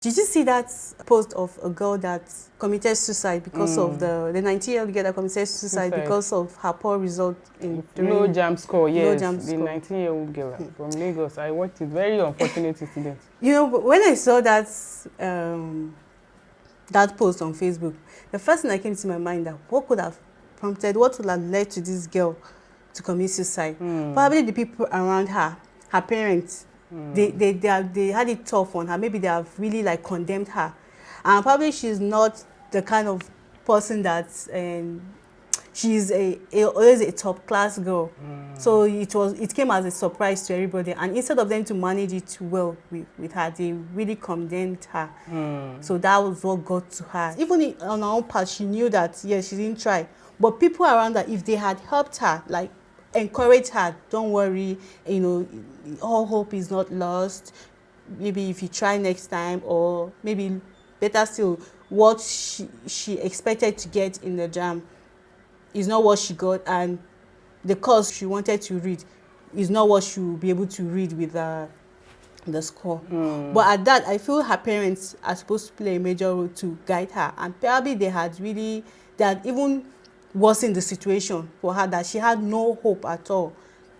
Did you see that post of a girl that committed suicide because of the 19-year-old girl that committed suicide because of her poor result in low JAMB score? Yes, JAMB the 19-year-old girl from Lagos. I watched it. Very unfortunate incident. You know, when I saw that that post on Facebook, the first thing that came to my mind that what could have prompted, what would have led to this girl to commit suicide? Probably the people around her, her parents. They had it tough on her. Maybe they have really like condemned her, and probably she's not the kind of person that she's always a top class girl. So it came as a surprise to everybody, and instead of them to manage it well with her, they really condemned her. So that was what got to her. Even on her own part, she knew that yes, she didn't try, but people around her, if they had helped her, like encourage her, don't worry, you know, all hope is not lost, maybe if you try next time, or maybe better still, what she expected to get in the JAMB is not what she got, and the course she wanted to read is not what she will be able to read with the score. But at that, I feel her parents are supposed to play a major role to guide her, and probably they had even worsened the situation for her, that she had no hope at all.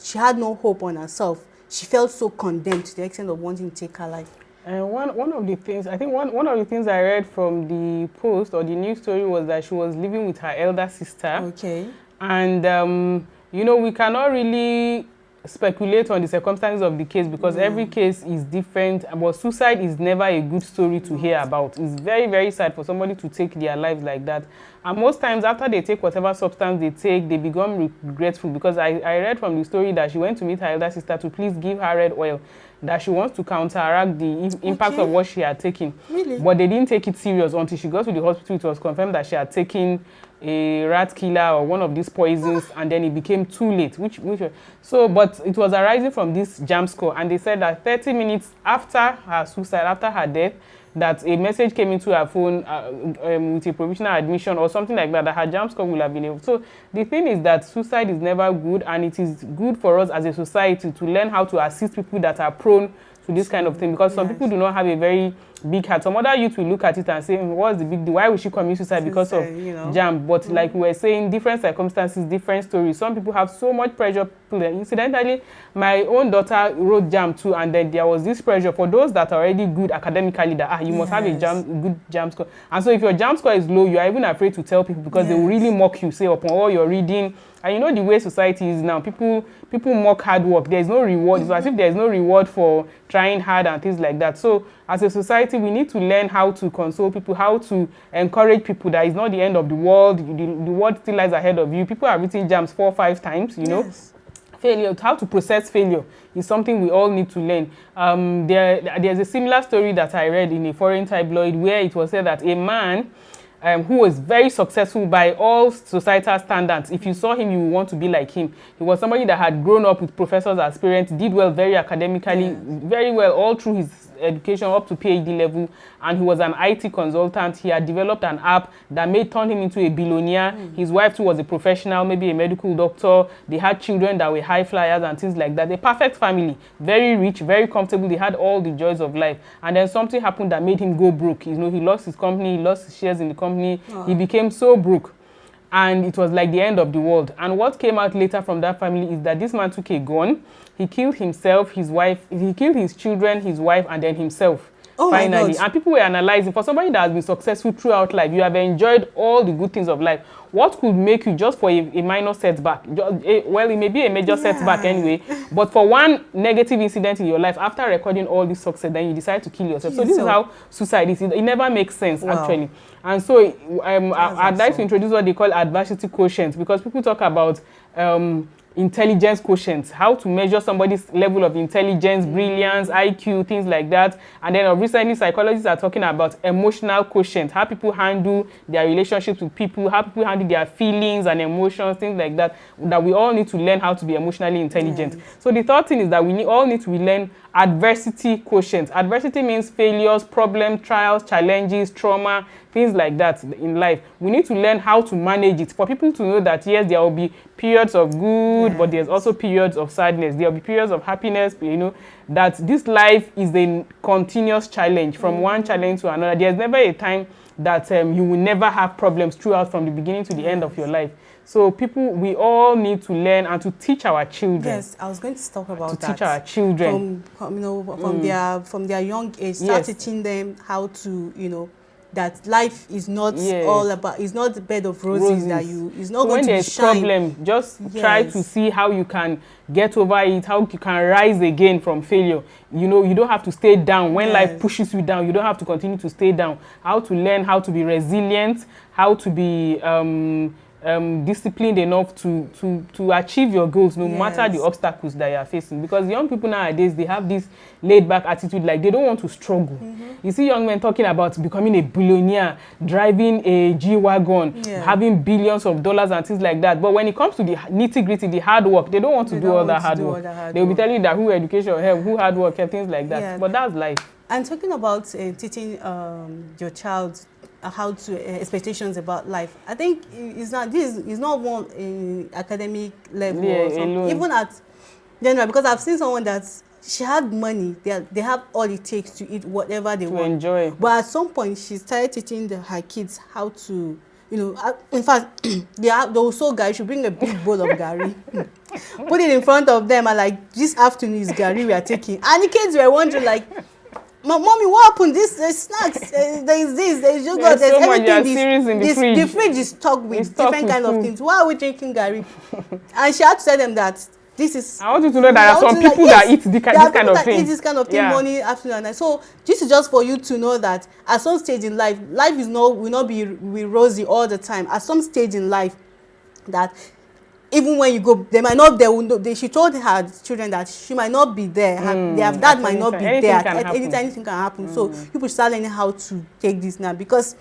She had no hope on herself. She felt so condemned to the extent of wanting to take her life. And one of the things, I think one of the things I read from the post or the news story was that she was living with her elder sister. Okay. And, you know, we cannot really speculate on the circumstances of the case because every case is different, but suicide is never a good story to hear about. It's very, very sad for somebody to take their lives like that. And most times after they take whatever substance they take, they become regretful, because I read from the story that she went to meet her elder sister to please give her red oil, that she wants to counteract the impact of what she had taken. Really? But they didn't take it serious until she got to the hospital. It was confirmed that she had taken a rat killer or one of these poisons, and then it became too late. But it was arising from this JAMB score, and they said that 30 minutes after her suicide, after her death, that a message came into her phone with a provisional admission or something like that, that her JAMB score will have been able. So the thing is that suicide is never good, and it is good for us as a society to learn how to assist people that are prone to this kind of thing, because some people do not have a very big heart. Some other youth will look at it and say, what's the big deal? Why would she commit suicide because of JAMB? But like we were saying, different circumstances, different stories. Some people have so much pressure. Incidentally, my own daughter wrote JAMB too, and then there was this pressure for those that are already good academically, that you must have a good JAMB score. And so if your JAMB score is low, you are even afraid to tell people, because they will really mock you, say upon all your reading. And you know the way society is now, people mock hard work. There is no reward. It's as if there is no reward for trying hard and things like that. So as a society, we need to learn how to console people, how to encourage people that it's not the end of the world. The world still lies ahead of you. People have written JAMBs 4 or 5 times, you know. Failure, how to process failure is something we all need to learn. There's a similar story that I read in a foreign tabloid where it was said that a man who was very successful by all societal standards. If you saw him, you would want to be like him. He was somebody that had grown up with professors as parents, did well very academically, very well all through his education up to PhD level, and he was an IT consultant. He had developed an app that turned him into a billionaire. His wife too was a professional, maybe a medical doctor. They had children that were high flyers and things like that. A perfect family, very rich, very comfortable. They had all the joys of life. And then something happened that made him go broke. You know, he lost his company, he lost his shares in the company. He became so broke. And it was like the end of the world. And what came out later from that family is that this man took a gun. He killed himself, his wife, he killed his children, his wife, and then himself. Finally. And people were analyzing, for somebody that has been successful throughout life, you have enjoyed all the good things of life. What could make you, just for a minor setback, well, it may be a major setback anyway, but for one negative incident in your life, after recording all this success, then you decide to kill yourself. So this is how suicide is. It never makes sense, actually. And so I'd like to introduce what they call adversity quotient, because people talk about intelligence quotient, how to measure somebody's level of intelligence, brilliance, IQ, things like that. And then recently, psychologists are talking about emotional quotient, how people handle their relationships with people, how people handle their feelings and emotions, things like that, that we all need to learn how to be emotionally intelligent. So the third thing is that we all need to learn adversity quotient. Adversity means failures, problems, trials, challenges, trauma, things like that in life. We need to learn how to manage it. For people to know that, yes, there will be periods of good, but there's also periods of sadness. There will be periods of happiness, you know, that this life is a continuous challenge from one challenge to another. There's never a time that you will never have problems throughout from the beginning to the end of your life. So we all need to learn and to teach our children. Yes, I was going to talk about that. To teach our children. From their young age, start teaching them how to, you know, that life is not all about, it's not the bed of roses. That it's not going to be shine. When there's problem, just try to see how you can get over it, how you can rise again from failure. You know, you don't have to stay down. When life pushes you down, you don't have to continue to stay down. How to learn how to be resilient, how to be disciplined enough to achieve your goals, no matter the obstacles that you are facing. Because young people nowadays, they have this laid-back attitude, like they don't want to struggle. You see young men talking about becoming a billionaire, driving a G-Wagon, having billions of dollars and things like that. But when it comes to the nitty-gritty, the hard work, they don't want to do all that hard work. They'll be telling you that who education help, who hard work help, things like that. But that's life. And talking about teaching your child how to expectations about life, I think it's not one academic level or something. Even at general, because I've seen someone that she had money, they have all it takes to eat whatever they want. Enjoy. But at some point, she started teaching her kids how to, you know, in fact, they also guys should bring a big bowl of gari, put it in front of them, and like, this afternoon is gari we are taking, and the kids were wondering like, Mommy, what happened? There's snacks, there's this, there's yogurt, there's so everything. The fridge. The fridge is stocked with different kind of things. Why are we drinking gari? And she had to tell them that this is. I want you to know that there are some people that eat this kind of thing. Eat this kind of thing morning, afternoon, and night. So this is just for you to know that at some stage in life, will not be rosy all the time. At some stage in life, that even when you go, she told her children that she might not be there. Their dad might not be there. Anything can happen. So people start learning how to take this now, because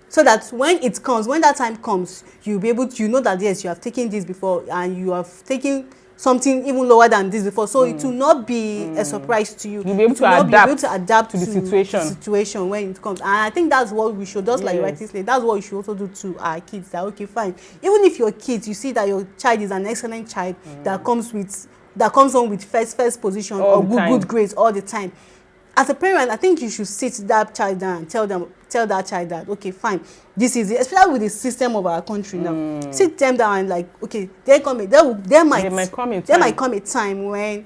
so that when that time comes, you'll be able to, you know that yes, you have taken this before and you have taken something even lower than this before, so it will not be a surprise to you. You'll be able to adapt to the situation when it comes. And I think that's what we should, just like you rightly say, that's what we should also do to our kids. That okay, fine. Even if your kids, you see that your child is an excellent child that comes on with first position or good grades all the time. As a parent, I think you should sit that child down and tell that child that okay, fine, this is it. Especially with the system of our country now, sit them down and like, okay, there might come a time when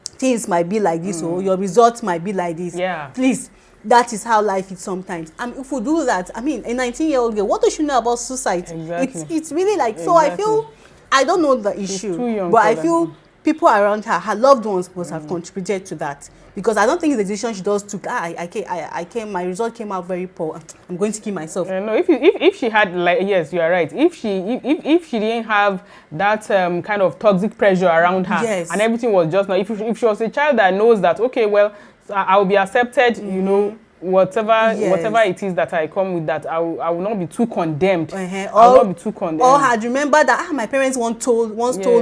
things might be like this, or your results might be like this. Please, that is how life is sometimes. And if we do that, I mean, a 19-year-old girl, what does she know about suicide? It's really like, so I feel, I don't know the issue, but I feel people around her loved ones must have contributed to that, because I don't think it's a decision she just took. My result came out very poor, I'm going to kill myself. No, if she had, like, yes, you are right. If she didn't have that kind of toxic pressure around her, and everything was just now. If she was a child that knows that okay, well, I will be accepted, you know, whatever it is that I come with, that I will not be too condemned. I will not be too condemned. Or had remembered that my parents once told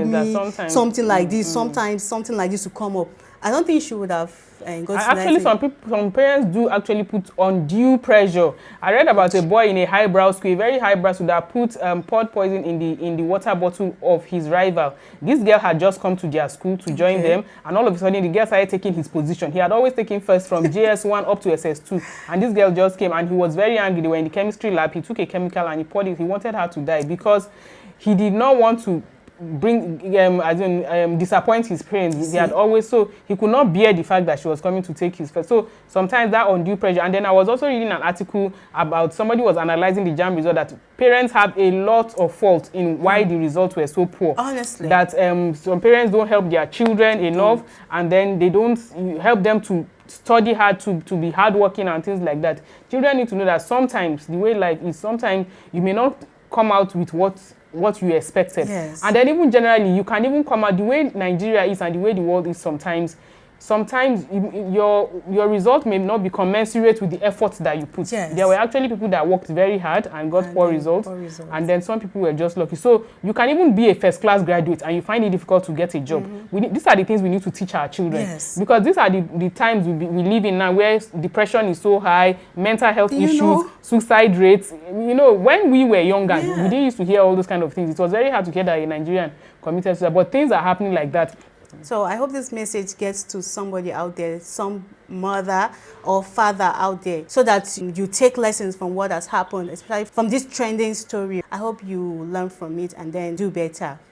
me something like this, something like this to come up. I don't think she would have actually, some parents do actually put undue pressure. I read about a boy in a highbrow school, a very highbrow school, that put poured poison in the water bottle of his rival. This girl had just come to their school to join them, and all of a sudden the girl started taking his position. He had always taken first from JS1 up to SS2, and this girl just came, and he was very angry. They were in the chemistry lab. He took a chemical and he poured it. He wanted her to die because he did not want to disappoint his parents. They had always, so he could not bear the fact that she was coming to take his first. So sometimes that undue pressure. And then I was also reading an article about somebody was analyzing the JAMB result, that parents have a lot of fault in why the results were so poor. Honestly, that some parents don't help their children enough, and then they don't help them to study hard, to be hardworking and things like that. Children need to know that sometimes the way life is, sometimes you may not come out with what you expected. And then even generally, you can even come out the way Nigeria is and the way the world is sometimes. sometimes your result may not be commensurate with the effort that you put. Yes. There were actually people that worked very hard and got poor results, and then some people were just lucky. So you can even be a first-class graduate and you find it difficult to get a job. These are the things we need to teach our children. Yes. Because these are the times we live in now, where depression is so high, mental health issues, suicide rates. You know, when we were younger, we didn't used to hear all those kind of things. It was very hard to hear that a Nigerian committed suicide, but things are happening like that. So I hope this message gets to somebody out there, some mother or father out there, so that you take lessons from what has happened, especially from this trending story. I hope you learn from it and then do better.